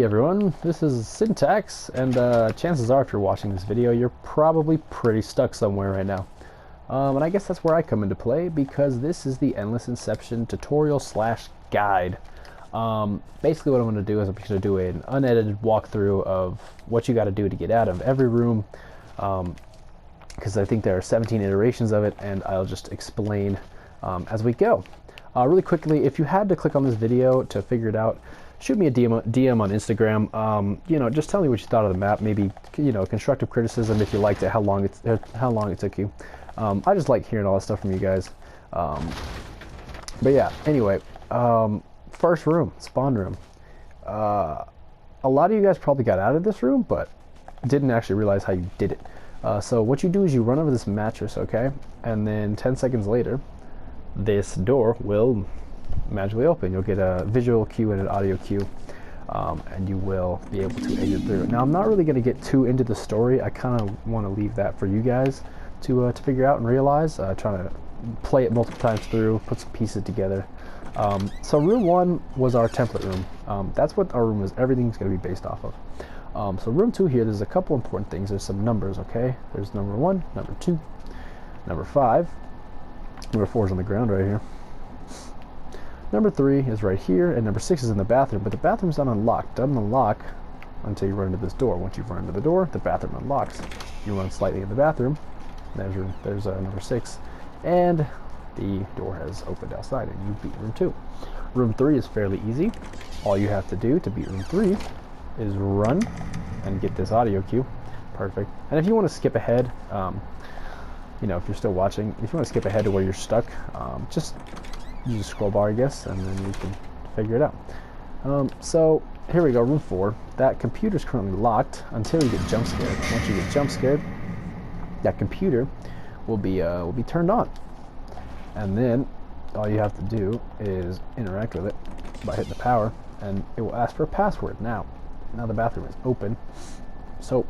Hey everyone, this is Syntax, and chances are if you're watching this video, you're probably pretty stuck somewhere right now. And I guess that's where I come into play, because this is the Endless Inception tutorial slash guide. Basically what I'm going to do is I'm going to do an unedited walkthrough of what you got to do to get out of every room, because I think there are 17 iterations of it, and I'll just explain as we go. Really quickly, if you had to click on this video to figure it out, shoot me a DM on Instagram. You know, just tell me what you thought of the map. Maybe, you know, constructive criticism if you liked it, how long it took you. I just like hearing all that stuff from you guys. But yeah, anyway, first room, spawn room. A lot of you guys probably got out of this room, but didn't actually realize how you did it. So what you do is you run over this mattress, okay? And then 10 seconds later, this door will magically open. You'll get a visual cue and an audio cue, and you will be able to exit through. Now, I'm not really going to get too into the story. I kind of want to leave that for you guys to figure out and realize. Trying to play it multiple times through, put some pieces together. So room 1 was our template room. That's what our room was. Everything's going to be based off of. So room 2 here, there's a couple important things. There's some numbers, okay? There's number 1, number 2, number 5. Number 4 is on the ground right here. Number 3 is right here, and number 6 is in the bathroom, but the bathroom's not unlocked. Doesn't unlock until you run into this door. Once you've run into the door, the bathroom unlocks. You run slightly in the bathroom, there's number 6, and the door has opened outside, and you beat room 2. Room 3 is fairly easy. All you have to do to beat room 3 is run and get this audio cue. Perfect. And if you want to skip ahead, you know, if you're still watching, if you want to skip ahead to where you're stuck, just use a scroll bar, I guess, and then you can figure it out. So here we go, room 4. That computer's currently locked until you get jump scared. Once you get jump scared, that computer will be turned on, and then all you have to do is interact with it by hitting the power, and it will ask for a password. Now the bathroom is open, so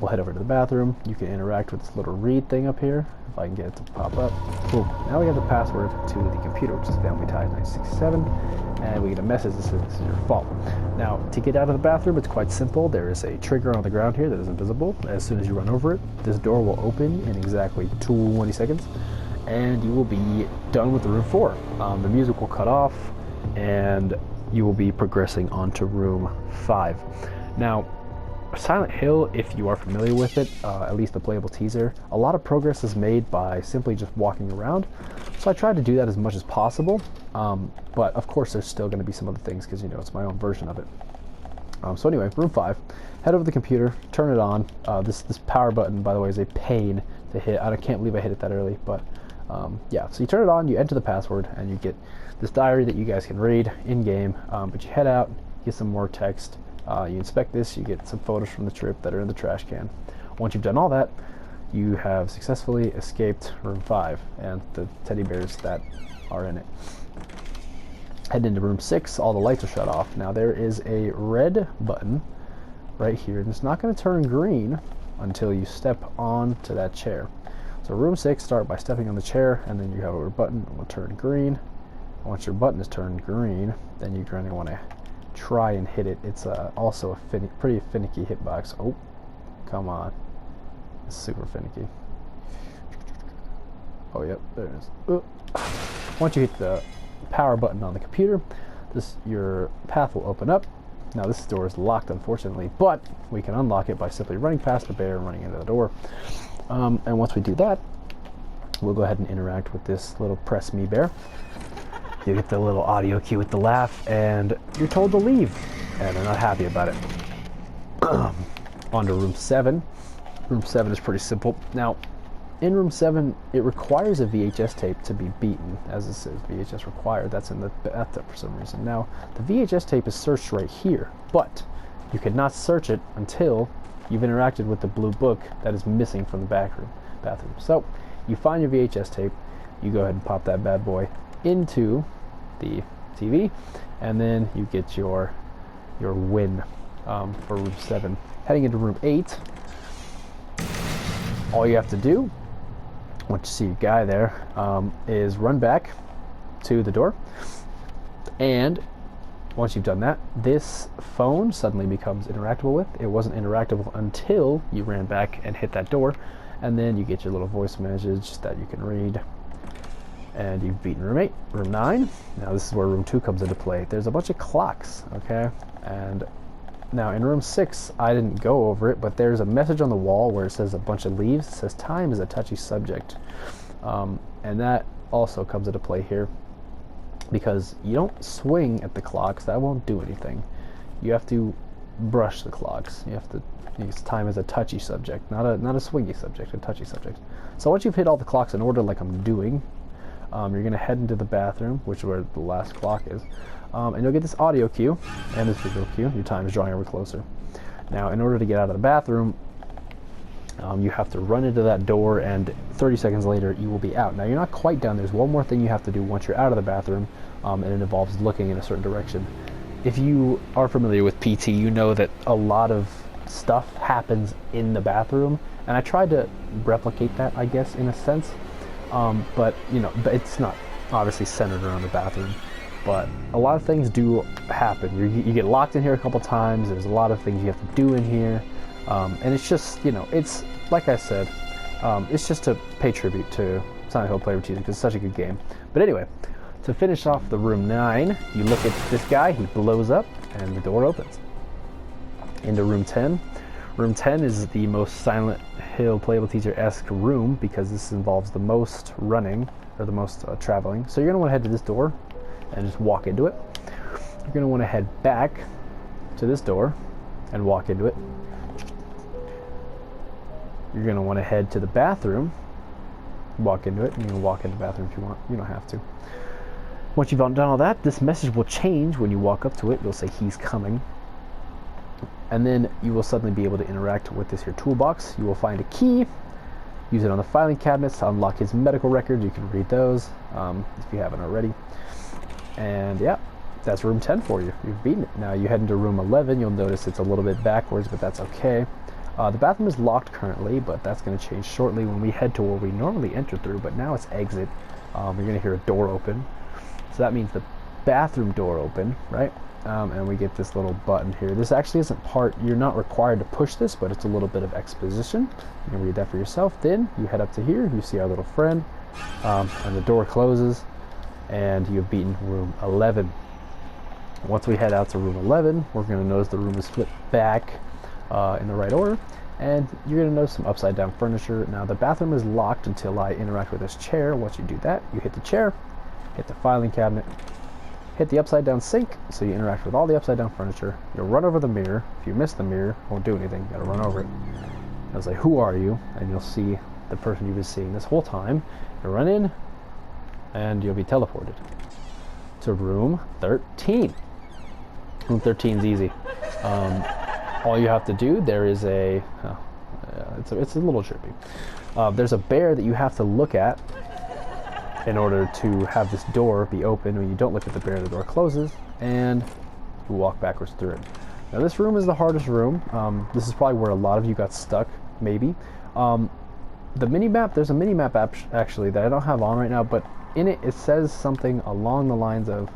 we'll head over to the bathroom. You can interact with this little read thing up here, if I can get it to pop up. Boom. Now we have the password to the computer, which is family ties 967, and we get a message that says this is your fault. Now, to get out of the bathroom, it's quite simple. There is a trigger on the ground here that is invisible. As soon as you run over it, this door will open in exactly 20 seconds, and you will be done with room 4. The music will cut off, and you will be progressing on to room 5. Now, Silent Hill, if you are familiar with it, at least the playable teaser, a lot of progress is made by simply just walking around. So I tried to do that as much as possible, but of course there's still going to be some other things because, you know, it's my own version of it. So anyway, room 5, head over to the computer, turn it on. This power button, by the way, is a pain to hit. I can't believe I hit it that early, but yeah. So you turn it on, you enter the password, and you get this diary that you guys can read in-game, but you head out, get some more text. You inspect this, you get some photos from the trip that are in the trash can. Once you've done all that, you have successfully escaped room 5 and the teddy bears that are in it. Head into room 6, all the lights are shut off. Now there is a red button right here, and it's not going to turn green until you step onto that chair. So room 6, start by stepping on the chair, and then you have a button that will turn green. Once your button is turned green, then you're going to want to try and hit it. It's also a pretty finicky hitbox. Oh, come on. It's super finicky. Oh, yep, there it is. Once you hit the power button on the computer, your path will open up. Now, this door is locked, unfortunately, but we can unlock it by simply running past the bear and running into the door. And once we do that, we'll go ahead and interact with this little press me bear. You get the little audio cue with the laugh, and you're told to leave, and they're not happy about it. On to room 7. Room 7 is pretty simple. Now, in room 7, it requires a VHS tape to be beaten, as it says VHS required. That's in the bathtub for some reason. Now, the VHS tape is searched right here, but you cannot search it until you've interacted with the blue book that is missing from the bathroom. So, you find your VHS tape, you go ahead and pop that bad boy into the TV, and then you get your win for room 7. Heading into room 8, all you have to do, once you see a guy there, is run back to the door, and Once you've done that, this phone suddenly becomes interactable with. It wasn't interactable until you ran back and hit that door, and then you get your little voice message that you can read. And you've beaten room 8. Room 9, now this is where room 2 comes into play. There's a bunch of clocks, okay? And now in room 6, I didn't go over it, but there's a message on the wall where it says a bunch of leaves. It says time is a touchy subject. And that also comes into play here, because you don't swing at the clocks. That won't do anything. You have to brush the clocks. You have to use time as a touchy subject, not a swingy subject, a touchy subject. So once you've hit all the clocks in order like I'm doing, you're going to head into the bathroom, which is where the last clock is, and you'll get this audio cue and this visual cue. Your time is drawing ever closer. Now, in order to get out of the bathroom, you have to run into that door, and 30 seconds later you will be out. Now, you're not quite done. There's one more thing you have to do once you're out of the bathroom, and it involves looking in a certain direction. If you are familiar with PT, you know that a lot of stuff happens in the bathroom, and I tried to replicate that, I guess, in a sense. But it's not obviously centered around the bathroom, but a lot of things do happen. You get locked in here a couple times. There's a lot of things you have to do in here, and it's just, it's like I said, it's just to pay tribute to Silent Hill Player because it's such a good game. But anyway, to finish off the room 9, you look at this guy, he blows up, and the door opens into room 10. Room 10 is the most Silent Hill Playable Teacher-esque room because this involves the most running, or the most traveling. So you're going to want to head to this door and just walk into it. You're going to want to head back to this door and walk into it. You're going to want to head to the bathroom, walk into it, and you can walk into the bathroom if you want. You don't have to. Once you've done all that, this message will change when you walk up to it. It'll say he's coming. And then you will suddenly be able to interact with this here toolbox. You will find a key, use it on the filing cabinets to unlock his medical records. You can read those if you haven't already. And yeah, that's room 10 for you. You've beaten it. Now you head into room 11. You'll notice it's a little bit backwards, but that's okay. The bathroom is locked currently, but that's going to change shortly when we head to where we normally enter through, but now it's exit. You're going to hear a door open. So that means the bathroom door open, right? And we get this little button here. This actually isn't you're not required to push this, but it's a little bit of exposition. You can read that for yourself. Then you head up to here, you see our little friend, and the door closes, and you've beaten room 11. Once we head out to room 11, we're going to notice the room is flipped back in the right order, and you're going to notice some upside down furniture. Now the bathroom is locked until I interact with this chair. Once you do that, you hit the chair, hit the filing cabinet, hit the upside down sink, so you interact with all the upside down furniture. You'll run over the mirror. If you miss the mirror, it won't do anything. You gotta run over it. It'll say, who are you? And you'll see the person you've been seeing this whole time. You'll run in, and you'll be teleported to room 13. Room 13 is easy. All you have to do, there is it's a little trippy. There's a bear that you have to look at in order to have this door be open. When you don't look at the bear, the door closes, and you walk backwards through it. Now this room is the hardest room. This is probably where a lot of you got stuck, maybe. The mini-map, there's a mini-map actually that I don't have on right now, but in it, it says something along the lines of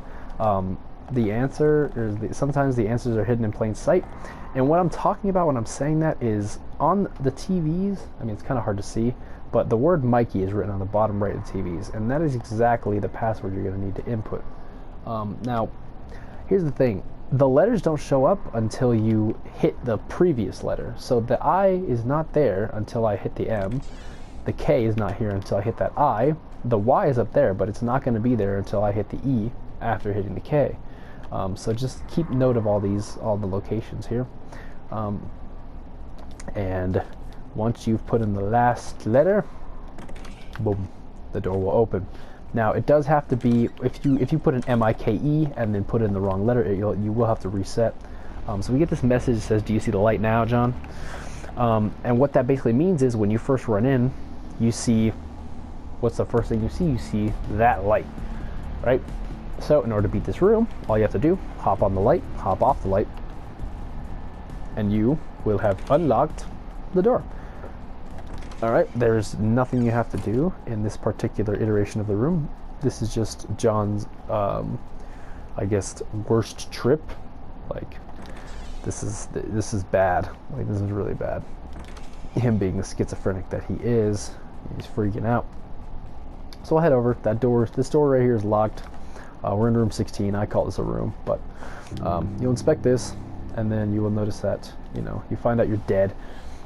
the answer, or sometimes the answers are hidden in plain sight. And what I'm talking about when I'm saying that is on the TVs, I mean, it's kind of hard to see, but the word Mikey is written on the bottom right of the TVs, and that is exactly the password you're going to need to input. Now, here's the thing. The letters don't show up until you hit the previous letter. So the I is not there until I hit the M. The K is not here until I hit that I. The Y is up there, but it's not going to be there until I hit the E after hitting the K. So just keep note of all the locations here. And once you've put in the last letter, boom, the door will open. Now it does have to be, if you put an M-I-K-E and then put in the wrong letter, you will have to reset. So we get this message that says, do you see the light now, John? And what that basically means is when you first run in, you see, what's the first thing you see? You see that light, right? So in order to beat this room, all you have to do, hop on the light, hop off the light, and you will have unlocked the door. All right, there's nothing you have to do in this particular iteration of the room. This is just John's I guess, worst trip. Like, this is bad. Like, this is really bad. Him being the schizophrenic that he is, he's freaking out. So I'll head over. This door right here is locked. We're in room 16. I call this a room, but you'll inspect this, and then you will notice that, you know, you find out you're dead.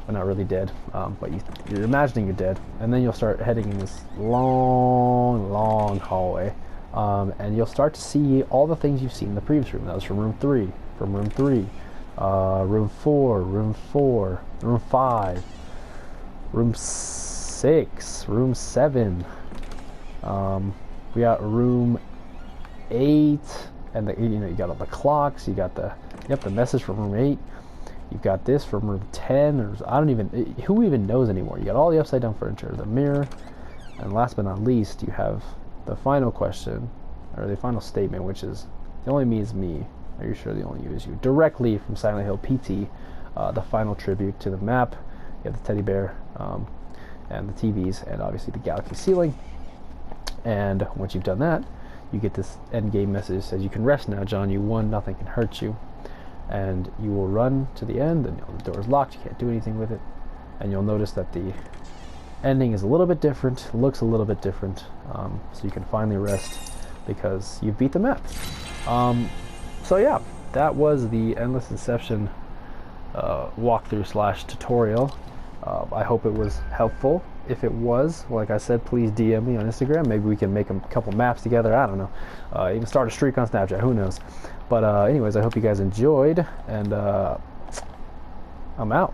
Well, not really dead, but you're imagining you're dead, and then you'll start heading in this long hallway, and you'll start to see all the things you've seen in the previous room. That was from room 3, room 4, room 4, room 5, room 6, room 7. We got room 8, and you got all the clocks. You got the message from room 8. You got this from room 10. Who even knows anymore? You got all the upside down furniture, the mirror, and last but not least, you have the final question, or the final statement, which is, the only me is me. Are you sure the only you is you? Directly from Silent Hill PT, the final tribute to the map. You have the teddy bear, and the TVs, and obviously the galaxy ceiling. And once you've done that, you get this end game message that says, you can rest now, John. You won. Nothing can hurt you. And you will run to the end, and the door is locked. You can't do anything with it. And you'll notice that the ending is a little bit different, looks a little bit different. So you can finally rest because you beat the map. So yeah, that was the Endless Inception walkthrough / tutorial. I hope it was helpful. If it was, like I said, please DM me on Instagram. Maybe we can make a couple maps together. I don't know. Even start a streak on Snapchat. Who knows? But anyways, I hope you guys enjoyed, and I'm out.